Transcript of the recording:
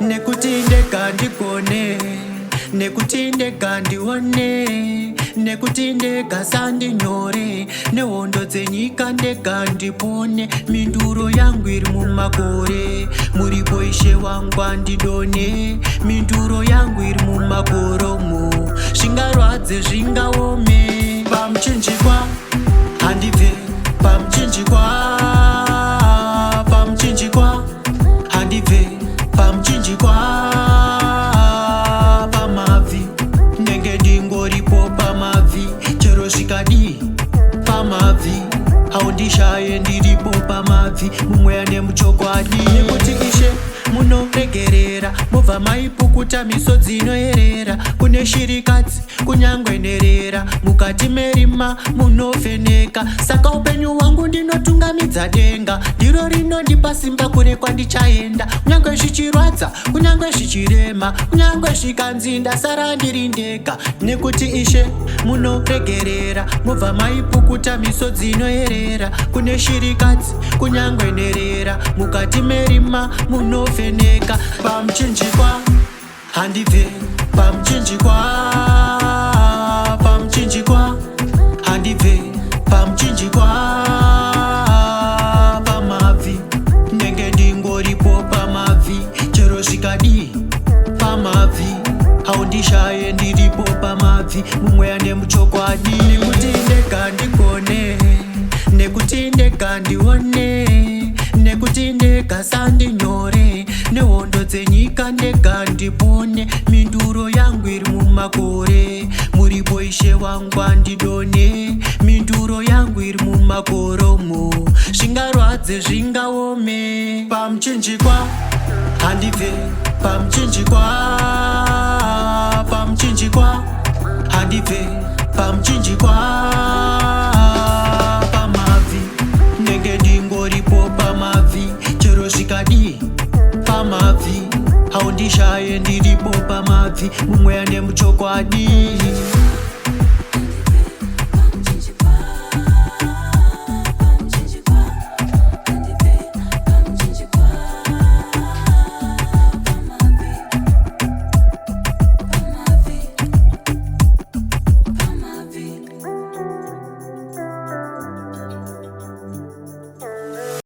Nekuti ndekandikone, nekuti ndekandione, nekuti ndekasandinore, nehondo dzenyika ndekandipone, minduro yangu iri mumakore, muripo ishe wangu andidone, minduro yangu iri mumakoromo, zvingarwadze zvingaome, pamuchinjikwa handibve, pamuchinjikwa, pamuchinjikwa handibve, pamuchinjikwa, pamabvi ndenge ndingoripo pamabvi, chero zvikadii pamabvi, haundishaye ndiripo pamabvi, mumweya nemuchokwadi. Nekuti ishe munoregerera, mobva maipukuta misodzi inoyerera, kune shirikadzi kunyangwe nerera, mukati merima munovheneka, saka upenyu hwangu ndinotungamidza denga, ndiro rinondipa simba kure kwandichaenda, kunyangwe zvichirwadza, kunyangwe zvichirema, kunyangwe zvikanzi ndasara ndiri ndega. Nekuti ishe munoregerera, mobva maipukuta misodzi inoyerera, kune shirikadzi kunyangwe nerera, mukati merima munovheneka, pamuchinjikwa handibve, pamuchinjikwa, pamuchinjikwa handibve, pamuchinjikwa, pamabvi ndenge ndingoripo pamabvi, chero zvikadii pamabvi, haundishaye ndiripo pamabvi, mumweya nemuchokwadi. Nekuti ndekandikone, nekuti ndekandione, nekuti ndekasandinyore, nehondo dzenyika ndekandipone, minduro yangu iri mumakore, muripo ishe wangu andidone, minduro yangu iri mumakoromo, zvingarwadze zvingaome, pamuchinjikwa handibve, pamuchinjikwa, pamuchinjikwa handibve, pamuchinjikwa, pamabvi ndenge ndingoripo pamabvi, chero zvikadii pamabvi, haundishaye ndiripo pamabvi, mumweya nemuchokwadi.